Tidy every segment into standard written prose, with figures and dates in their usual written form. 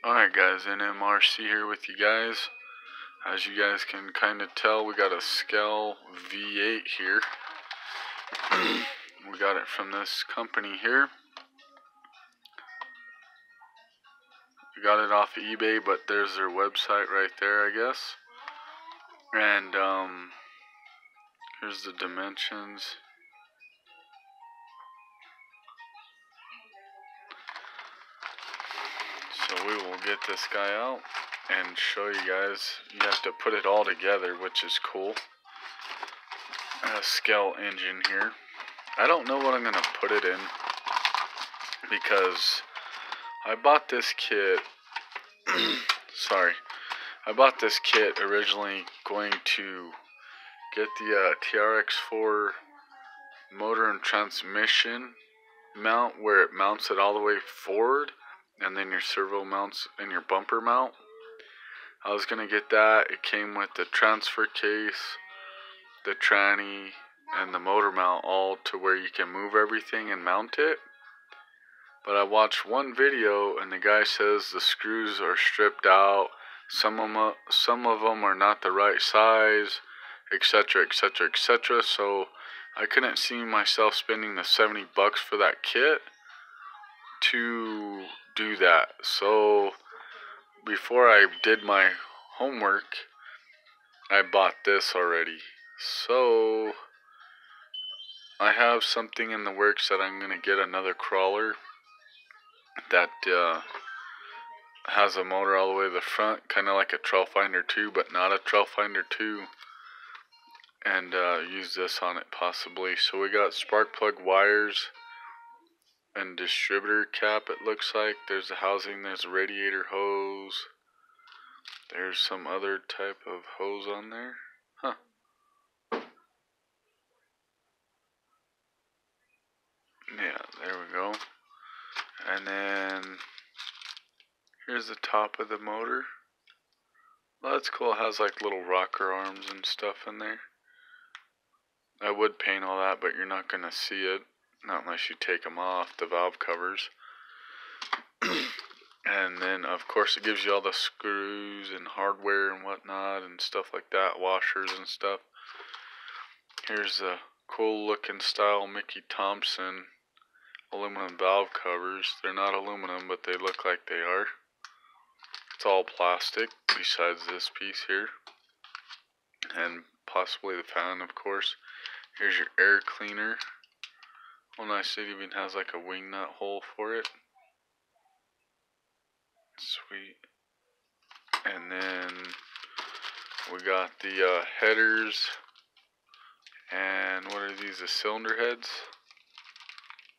Alright guys, NMRC here with you guys. As you guys can kind of tell, we got a Skell V8 here. We got it from this company here. We got it off of eBay, but there's their website right there, I guess. And here's the dimensions. So we will get this guy out and show you guys. You have to put it all together, which is cool. A Skell engine here. I don't know what I'm gonna put it in because I bought this kit. I bought this kit originally going to get the TRX4 motor and transmission mount, where it mounts it all the way forward, and then your servo mounts and your bumper mount. I was gonna get that. It came with the transfer case, the tranny, and the motor mount, all to where you can move everything and mount it. But I watched one video and the guy says the screws are stripped out, some of them are not the right size, etc, etc, etc. So I couldn't see myself spending the $70 for that kit to do that. So before I did my homework, I bought this already. So I have something in the works that I'm gonna get another crawler that has a motor all the way to the front, kind of like a Trailfinder 2, but not a Trailfinder 2, and use this on it possibly. So we got spark plug wires and distributor cap, it looks like. There's the housing, there's a radiator hose, there's some other type of hose on there. Huh. Yeah, there we go. And then here's the top of the motor. Well, that's cool. It has like little rocker arms and stuff in there. I would paint all that, but you're not gonna see it, not unless you take them off, the valve covers. And then of course it gives you all the screws and hardware and whatnot and stuff like that, washers and stuff. Here's the cool looking style Mickey Thompson aluminum valve covers. They're not aluminum, but they look like they are. It's all plastic besides this piece here, and possibly the fan, of course. Here's your air cleaner. Oh nice, it even has like a wing nut hole for it. Sweet. And then we got the headers, and what are these, the cylinder heads,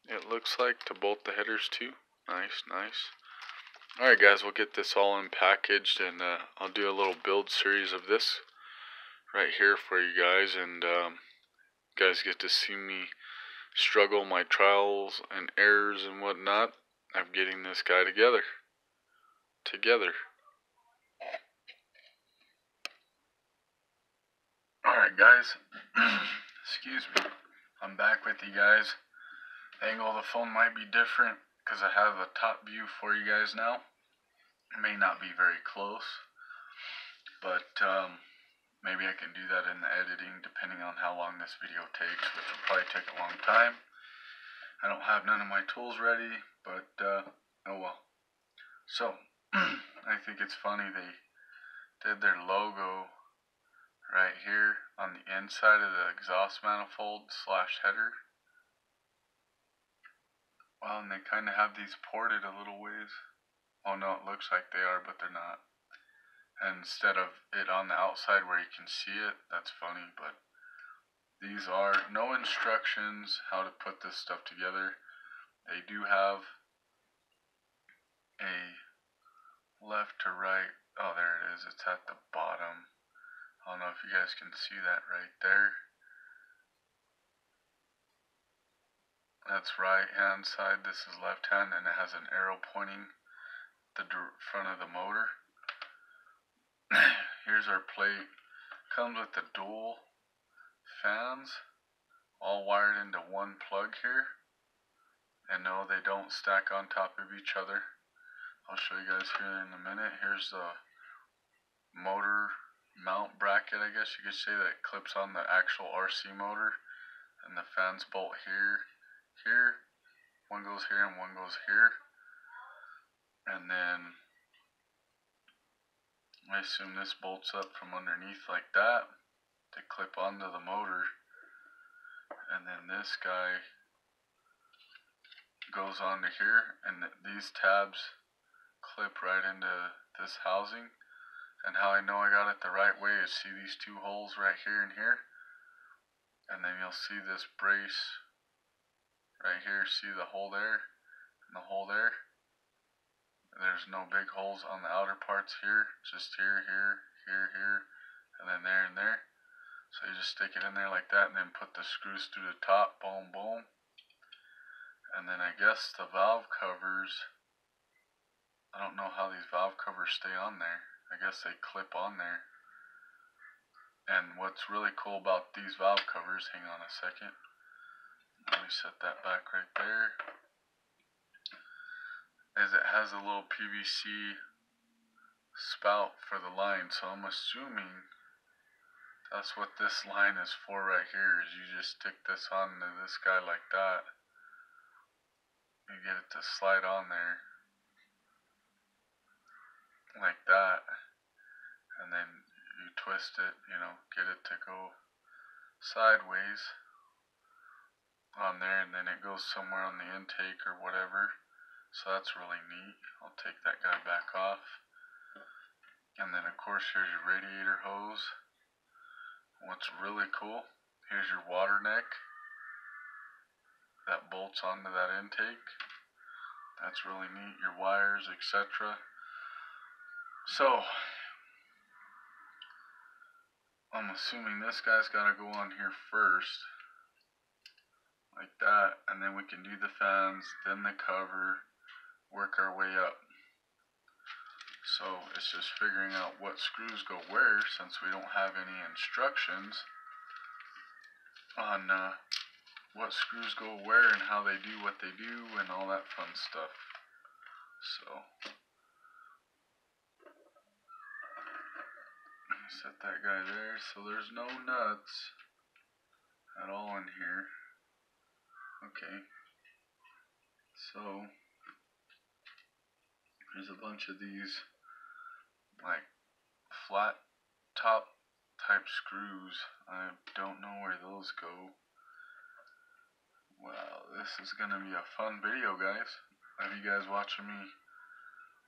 it looks like, to bolt the headers too. Nice, nice. Alright guys, we'll get this all unpackaged, and I'll do a little build series of this right here for you guys, and you guys get to see me struggle, my trials and errors and whatnot of getting this guy together. Alright guys, excuse me, I'm back with you guys. The angle of the phone might be different because I have a top view for you guys now. It may not be very close, but maybe I can do that in the editing depending on how long this video takes, which will probably take a long time. I don't have none of my tools ready, but oh well. So I think it's funny they did their logo right here on the inside of the exhaust manifold / header. Well, and they kind of have these ported a little ways. Oh no, it looks like they are, but they're not. And instead of it on the outside where you can see it, that's funny, but these are no instructions how to put this stuff together. They do have a left to right. Oh, there it is. It's at the bottom. I don't know if you guys can see that right there. That's right hand side. This is left hand, and it has an arrow pointing the front of the motor. Here's our plate. Comes with the dual fans, all wired into one plug here. And no, they don't stack on top of each other. I'll show you guys here in a minute. Here's the motor mount bracket, I guess you could say, that clips on the actual RC motor. And the fans bolt here, here. One goes here and one goes here. And then I assume this bolts up from underneath like that to clip onto the motor. And then this guy goes onto here, and these tabs clip right into this housing. And how I know I got it the right way is see these two holes right here and here, and then you'll see this brace right here. See the hole there and the hole there? There's no big holes on the outer parts here, just here, here, here, here, and then there and there. So you just stick it in there like that, and then put the screws through the top, boom, boom. And then I guess the valve covers, I don't know how these valve covers stay on there. I guess they clip on there. And what's really cool about these valve covers, hang on a second. Let me set that back right there. Is it has a little PVC spout for the line. So I'm assuming that's what this line is for right here. Is you just stick this on to this guy like that. You get it to slide on there. Like that. And then you twist it, you know, get it to go sideways on there, and then it goes somewhere on the intake or whatever. So that's really neat. I'll take that guy back off. And then of course here's your radiator hose. What's really cool, here's your water neck that bolts onto that intake. That's really neat. Your wires, etc. So I'm assuming this guy's got to go on here first, like that, and then we can do the fans, then the cover, work our way up. So it's just figuring out what screws go where, since we don't have any instructions on what screws go where and how they do what they do and all that fun stuff. So set that guy there. So there's no nuts at all in here. Okay. So there's a bunch of these like flat top type screws. I don't know where those go. Well, this is gonna be a fun video, guys. Have you guys watching me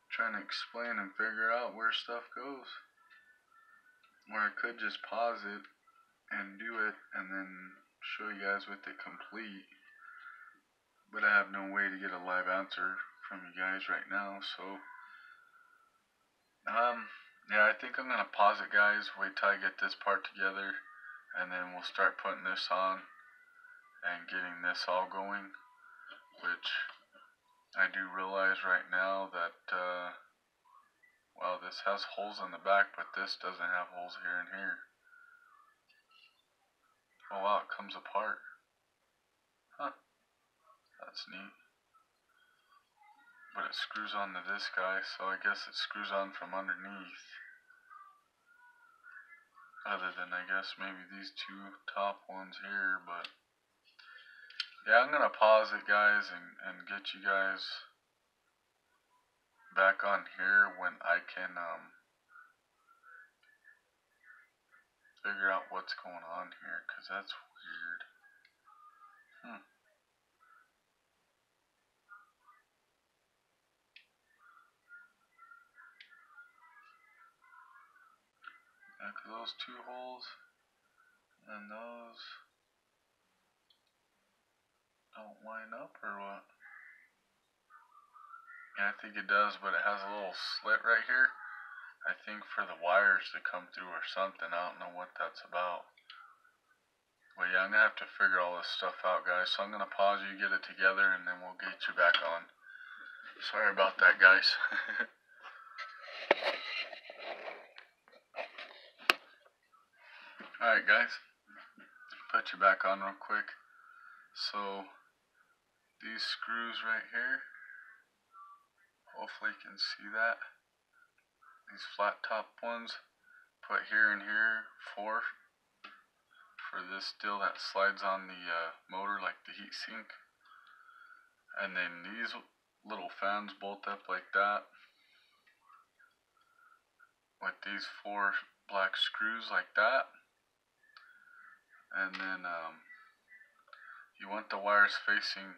trying to explain and figure out where stuff goes? Or I could just pause it and do it and then show you guys with it complete. But I have no way to get a live answer from you guys right now, so yeah, I think I'm gonna pause it, guys, wait till I get this part together, and then we'll start putting this on and getting this all going, which I do realize right now that well, this has holes in the back, but this doesn't have holes here and here. Oh wow, it comes apart. Huh, that's neat. But it screws onto this guy, so I guess it screws on from underneath. Other than, I guess, maybe these two top ones here, but yeah, I'm gonna pause it, guys, and get you guys back on here when I can figure out what's going on here, because that's weird. Yeah, because those two holes and those don't line up, or what? Yeah, I think it does, but it has a little slit right here. I think for the wires to come through or something. I don't know what that's about. But yeah, I'm going to have to figure all this stuff out, guys. So I'm going to pause you, get it together, and then we'll get you back on. Sorry about that, guys. Alright, guys. Put you back on real quick. So these screws right here Hopefully you can see that. These flat top ones, put here and here, 4 for this deal that slides on the motor like the heat sink. And then these little fans bolt up like that with these 4 black screws like that. And then you want the wires facing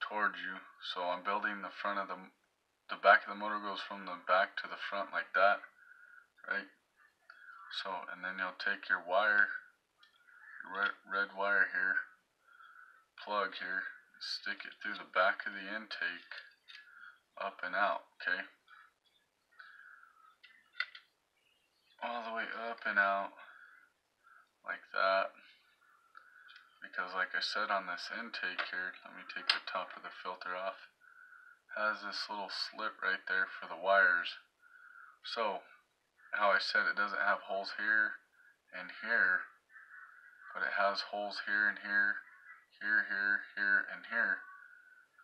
towards you. So I'm building the front of the back of the motor goes from the back to the front like that, right? So, and then you'll take your wire, your red wire here, plug here, stick it through the back of the intake, up and out, okay? All the way up and out, like that. Because like I said on this intake here, let me take the top of the filter off, has this little slit right there for the wires. So, how I said it doesn't have holes here and here, but it has holes here and here, here, and here.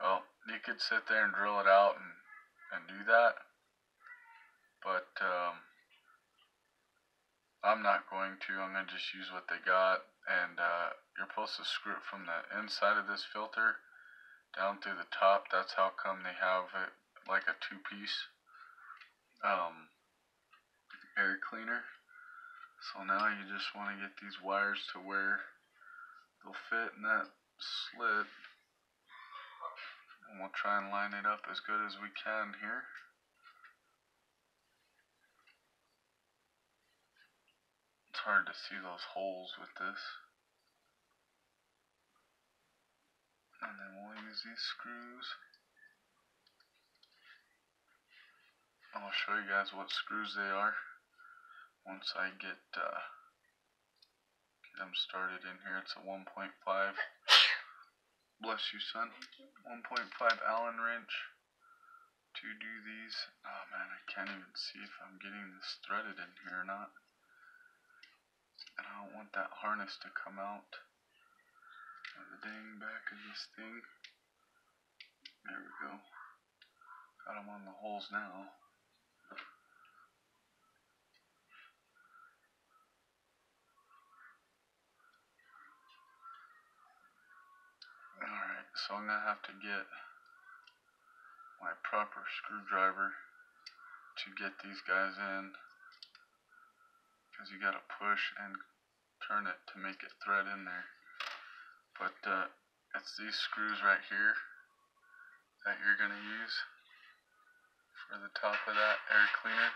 Well, you could sit there and drill it out and do that, but I'm not going to. I'm going to just use what they got, and you're supposed to screw it from the inside of this filter down through the top. That's how come they have it like a 2-piece air cleaner. So now you just want to get these wires to where they'll fit in that slit, and we'll try and line it up as good as we can here. It's hard to see those holes with this. And then we'll use these screws. I'll show you guys what screws they are once I get them started in here. It's a 1.5, bless you son, 1.5 Allen wrench to do these. Oh man, I can't even see if I'm getting this threaded in here or not. And I don't want that harness to come out of the dang back of this thing. There we go. Got them on the holes now. Alright, so I'm going to have to get my proper screwdriver to get these guys in, because you got to push and turn it to make it thread in there. But it's these screws right here that you're going to use for the top of that air cleaner.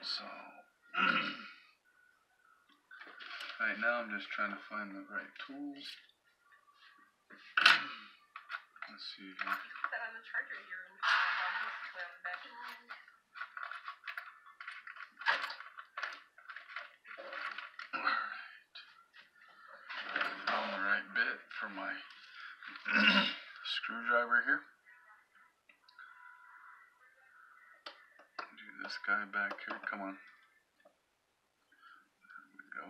So right now I'm just trying to find the right tools. Let's see here. Set on the charger here and Alright. Found the right bit for my screwdriver here. Do this guy back here. Come on. There we go.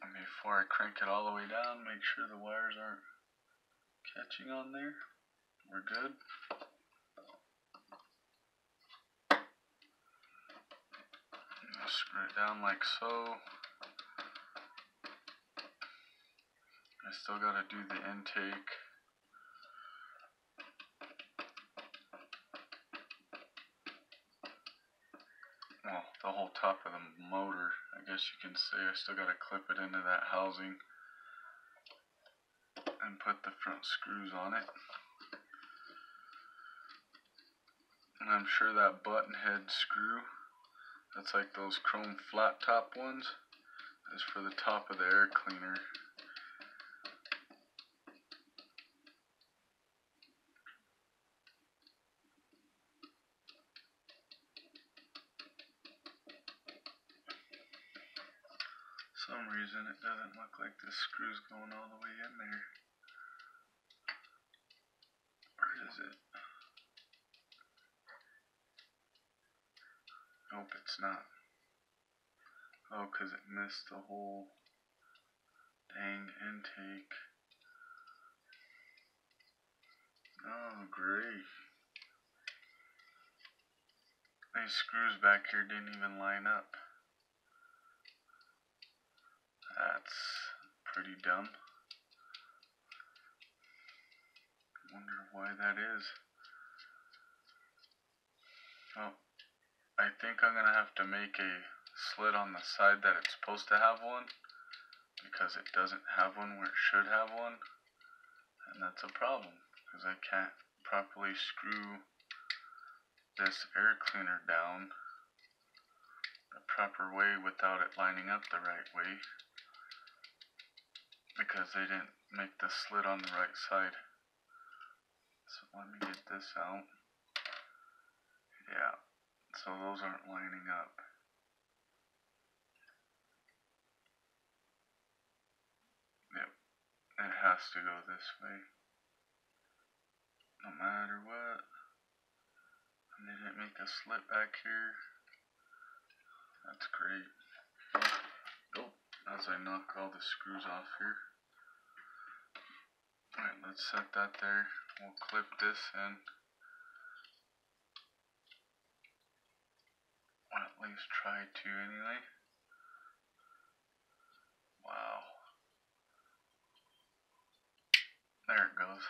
And before I crank it all the way down, make sure the wires aren't catching on there. We're good. I'll screw it down like so. I still gotta do the intake. Well, the whole top of the motor, I guess you can say. I still gotta clip it into that housing and put the front screws on it. And I'm sure that button head screw, that's like those chrome flat top ones, is for the top of the air cleaner. For some reason it doesn't look like this screw's going all the way in there. Or is it? Nope, it's not. Oh, 'cause it missed the whole dang intake. Oh, great. These screws back here didn't even line up. That's pretty dumb. Wonder why that is. Oh, I think I'm gonna have to make a slit on the side that it's supposed to have one, because it doesn't have one where it should have one, and that's a problem because I can't properly screw this air cleaner down the proper way without it lining up the right way, because they didn't make the slit on the right side. So let me get this out. Yeah, so those aren't lining up. Yep, it has to go this way, no matter what. And they didn't make a slit back here. That's great. Oh, as I knock all the screws off here. Alright, let's set that there. We'll clip this in. Or at least try to anyway. Wow. There it goes.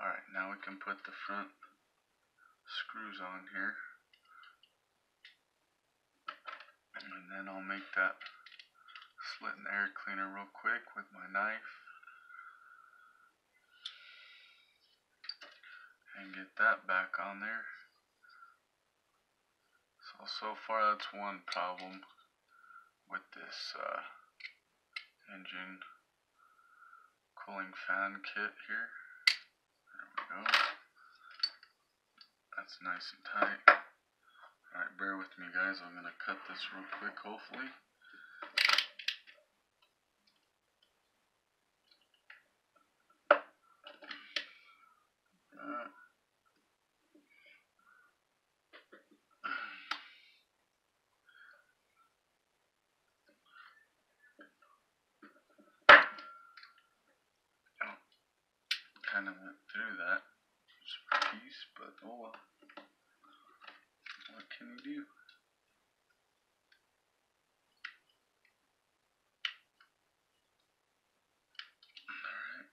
Alright, now we can put the front screws on here. And then I'll make that slit in the air cleaner real quick with my knife. And get that back on there. So far that's one problem with this engine cooling fan kit here. There we go. That's nice and tight. Alright, bear with me guys, I'm going to cut this real quick hopefully. Kind of went through that piece, but oh well. What can you do? Alright.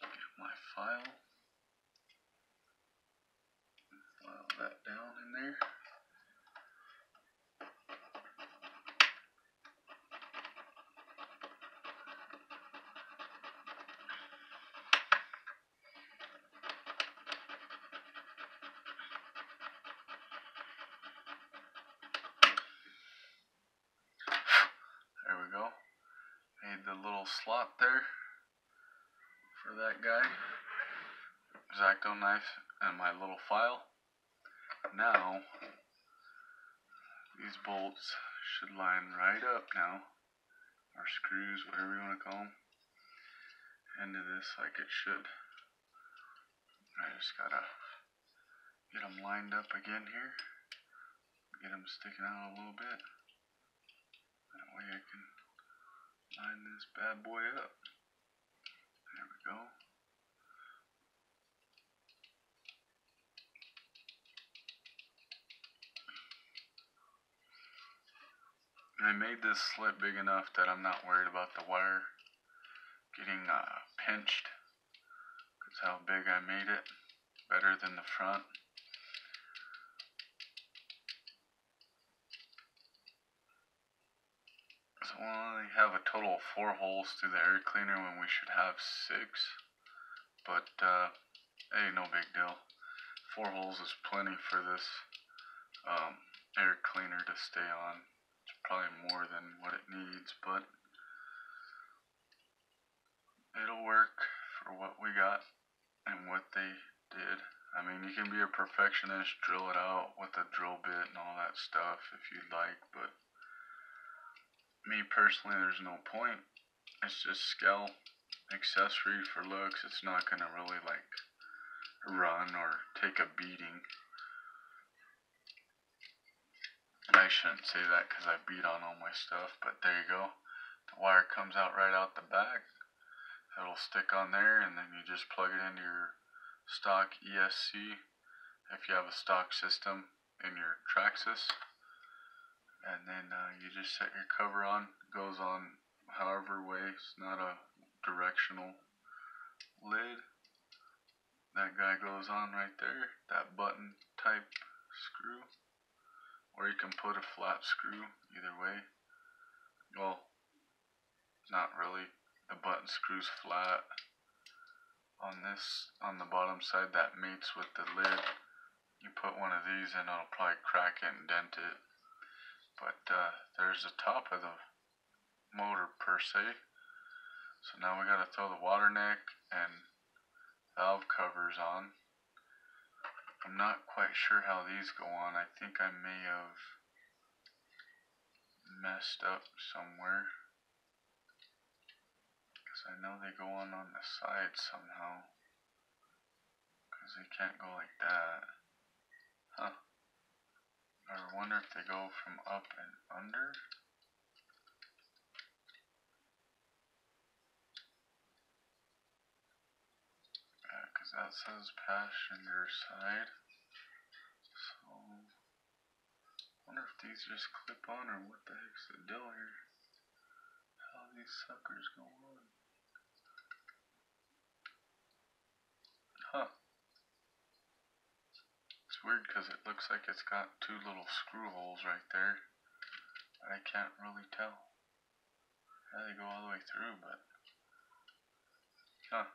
Get my file. File that down in there. There we go. Made the little slot there for that guy. X-Acto knife and my little file. Now, these bolts should line right up now, or screws, whatever you want to call them, into this like it should. I just gotta get them lined up again here, get them sticking out a little bit. That way I can line this bad boy up. There we go. I made this slit big enough that I'm not worried about the wire getting pinched, because how big I made it, better than the front. So we'll only have a total of 4 holes through the air cleaner when we should have 6, but hey, no big deal. 4 holes is plenty for this air cleaner to stay on. It's probably more than what it needs, but it'll work for what we got and what they did. I mean, you can be a perfectionist, drill it out with a drill bit and all that stuff if you'd like, but me personally, there's no point. It's just scale accessory for looks. It's not gonna really like run or take a beating. I shouldn't say that because I beat on all my stuff, but there you go. The wire comes out right out the back. It'll stick on there, and then you just plug it into your stock ESC if you have a stock system in your Traxxas. And then you just set your cover on. It goes on however way. It's not a directional lid. That guy goes on right there. That button type screw. Or you can put a flat screw, either way. Well, not really. The button screws flat on the bottom side that mates with the lid. You put one of these in, it'll probably crack it and dent it. But there's the top of the motor per se. So now we gotta throw the water neck and valve covers on. I'm not quite sure how these go on. I think I may have messed up somewhere. Because I know they go on the side somehow. Because they can't go like that. Huh. I wonder if they go from up and under. Yeah, because that says passenger side. So, I wonder if these just clip on or what the heck's the deal here. How these suckers go on. Huh. It's weird because it looks like it's got two little screw holes right there. I can't really tell. Yeah, they go all the way through, but huh.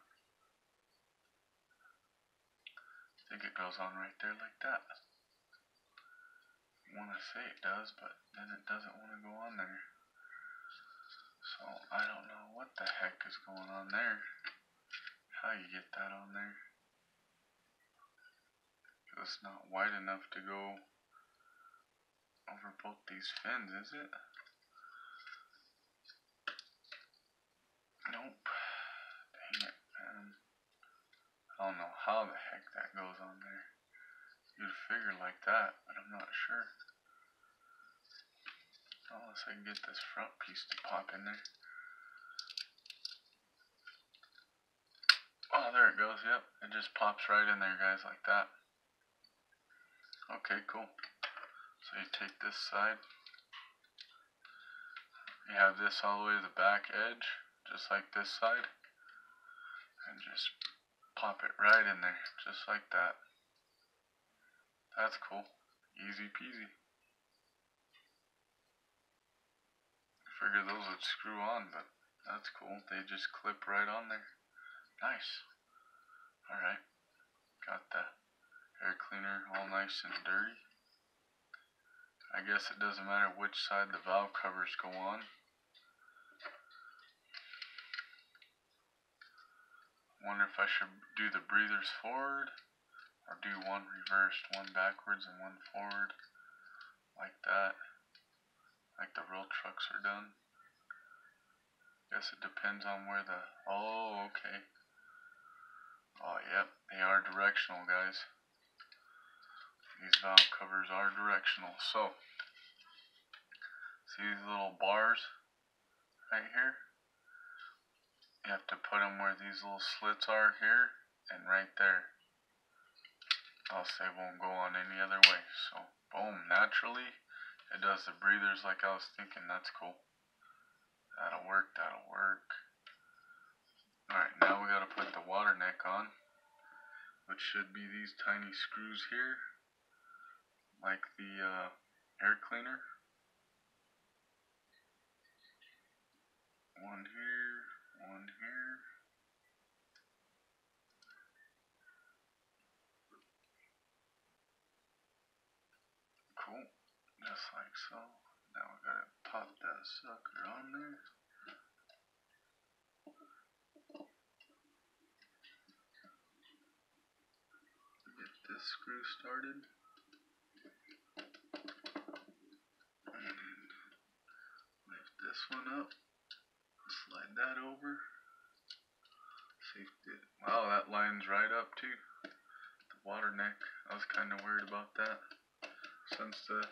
I think it goes on right there like that. I want to say it does, but then it doesn't want to go on there. So I don't know what the heck is going on there. How you get that on there? It's not wide enough to go over both these fins, is it? Nope. Dang it, man. I don't know how the heck that goes on there. You'd figure like that, but I'm not sure. Unless I can get this front piece to pop in there. Oh, there it goes, yep. It just pops right in there, guys, like that. Okay, cool. So you take this side. You have this all the way to the back edge, just like this side. And just pop it right in there, just like that. That's cool. Easy peasy. I figured those would screw on, but that's cool. They just clip right on there. Nice. Alright. Got the air cleaner all nice and dirty. I guess it doesn't matter which side the valve covers go on. Wonder if I should do the breathers forward or do one reversed, one backwards and one forward, like that, like the real trucks are done. Guess it depends on where the, oh, okay. Oh, yep, they are directional, guys. These valve covers are directional. So, see these little bars right here? You have to put them where these little slits are here and right there. Else they won't go on any other way. So, boom, naturally, it does the breathers like I was thinking. That's cool. That'll work, that'll work. Alright, now we gotta put the water neck on, which should be these tiny screws here, like the air cleaner. One here, one here. Cool, just like so. Now we gotta pop that sucker on there. Get this screw started. And lift this one up. Slide that over. Safety. Wow, that lines right up too. The water neck. I was kind of worried about that. Since the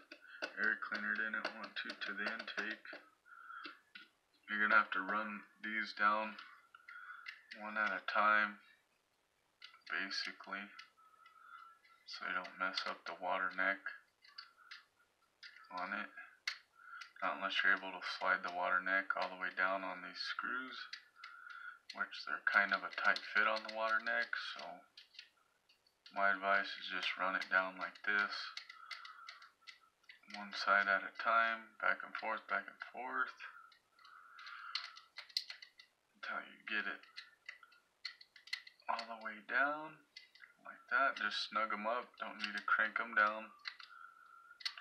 air cleaner didn't want to the intake. You're going to have to run these down one at a time. Basically. So you don't mess up the water neck on it. Not unless you're able to slide the water neck all the way down on these screws, which they're kind of a tight fit on the water neck, so my advice is just run it down like this, one side at a time, back and forth, until you get it all the way down, like that. Just snug them up, don't need to crank them down,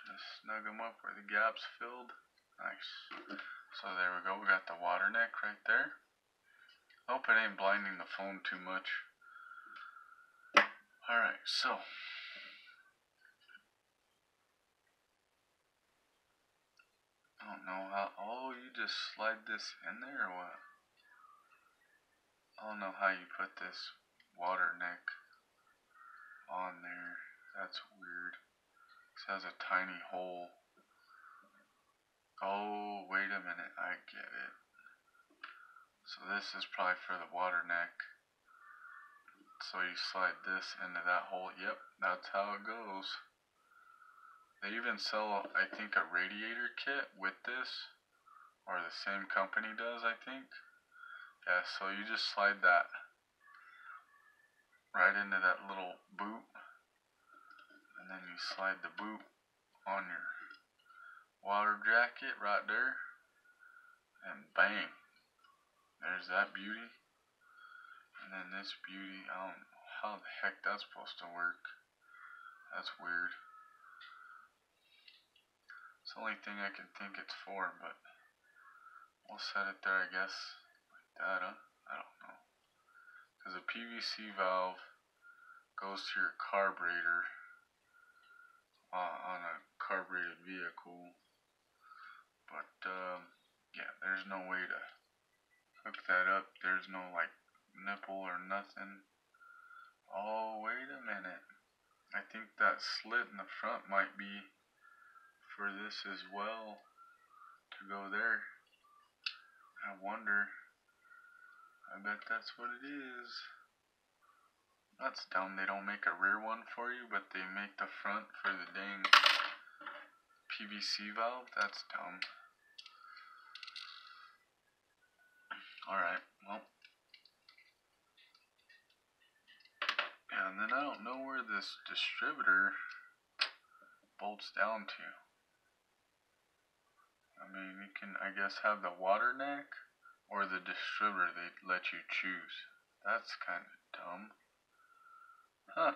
just snug them up where the gap's filled. Nice. So there we go, we got the water neck right there. Hope it ain't blinding the phone too much. Alright, so I don't know how. Oh, you just slide this in there or what? I don't know how you put this water neck on there. That's weird. This has a tiny hole. Oh, wait a minute, I get it. So this is probably for the water neck. So you slide this into that hole. Yep, that's how it goes. They even sell, I think, a radiator kit with this. Or the same company does, I think. Yeah, so you just slide that right into that little boot. And then you slide the boot on your water jacket right there, and bang, there's that beauty. And then this beauty, I don't know how the heck that's supposed to work. That's weird. It's the only thing I can think it's for, but we'll set it there, I guess, like that, huh? I don't know. Because a PVC valve goes to your carburetor on a carbureted vehicle. But, yeah, there's no way to hook that up. There's no, like, nipple or nothing. Oh, wait a minute. I think that slit in the front might be for this as well, to go there. I wonder. I bet that's what it is. That's dumb. They don't make a rear one for you, but they make the front for the dang PVC valve. That's dumb. Alright, well. Yeah, and then I don't know where this distributor bolts down to. I mean, you can, I guess, have the water neck or the distributor. They let you choose. That's kind of dumb. Huh.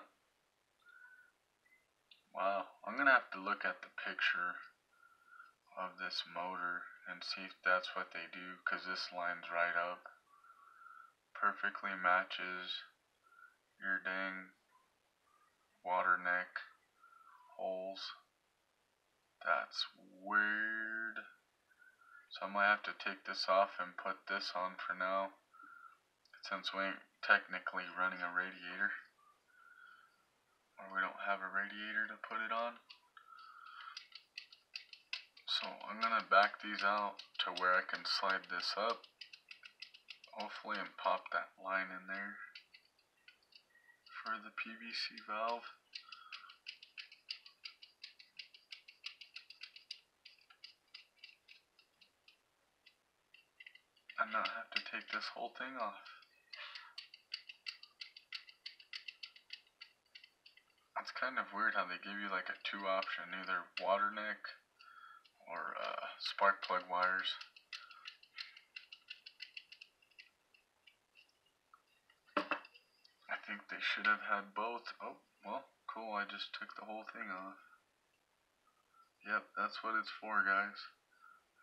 Wow. I'm going to have to look at the picture of this motor and see if that's what they do, because this lines right up. Perfectly matches your dang water neck holes. That's weird. So I might have to take this off and put this on for now, since we ain't technically running a radiator, or we don't have a radiator to put it on. So I'm gonna back these out to where I can slide this up, hopefully, and pop that line in there for the PVC valve. And not have to take this whole thing off. It's kind of weird how they give you like a 2 option, either water neck or spark plug wires. I think they should have had both. Oh, well, cool, I just took the whole thing off. Yep, that's what it's for, guys.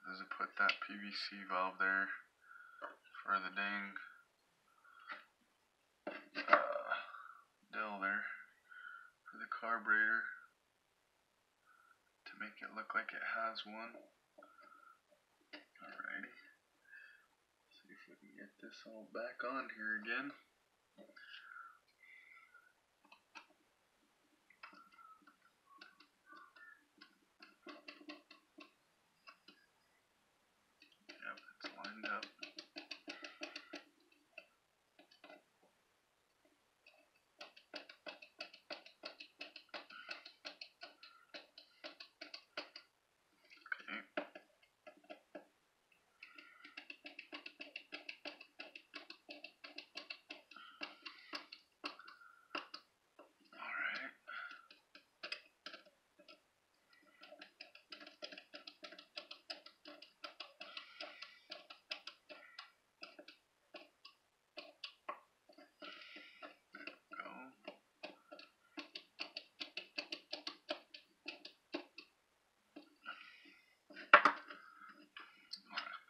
Is to put that PVC valve there for the dang dill there for the carburetor to make it look like it has one. Alrighty. we can get this all back on here again. Yep, it's lined up.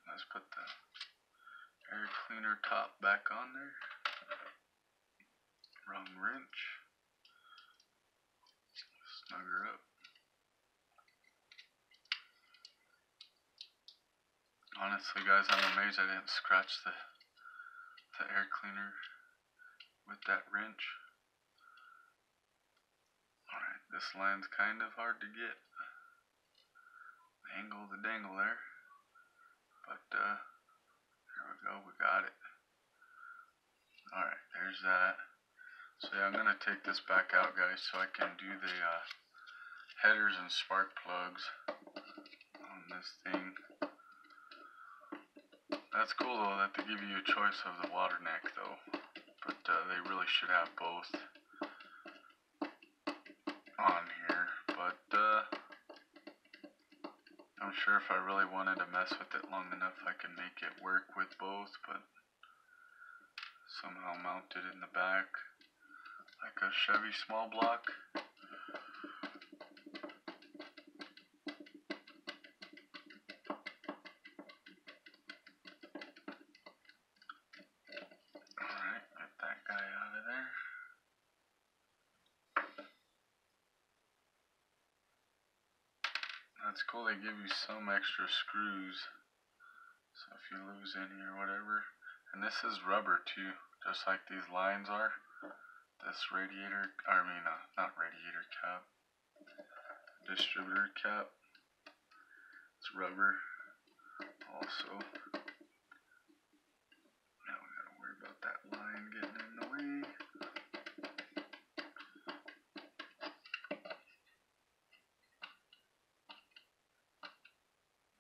Let's put the air cleaner top back on there. Wrong wrench. Snug her up. Honestly, guys, I'm amazed I didn't scratch the air cleaner with that wrench. Alright, this line's kind of hard to get. Angle the dangle there. But, here we go, we got it. Alright, there's that. So yeah, I'm going to take this back out, guys, so I can do the headers and spark plugs on this thing. That's cool, though, that they give you a choice of the water neck, though. But they really should have both on here. But I'm sure if I really wanted to mess with it long enough, I can make it work with both, but somehow mount it in the back like a Chevy small block. Alright, get that guy out of there. That's cool, they give you some extra screws, so if you lose any or whatever. And this is rubber too, just like these lines are. This radiator, not radiator cap, distributor cap, it's rubber also. Now we gotta worry about that line getting in the way.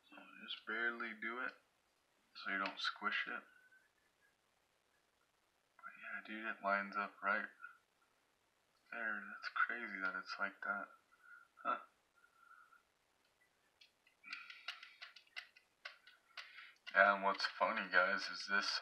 So just barely do it so you don't squish it. But yeah, dude, it lines up right there. That's crazy that it's like that. Huh. Yeah, and what's funny, guys, is this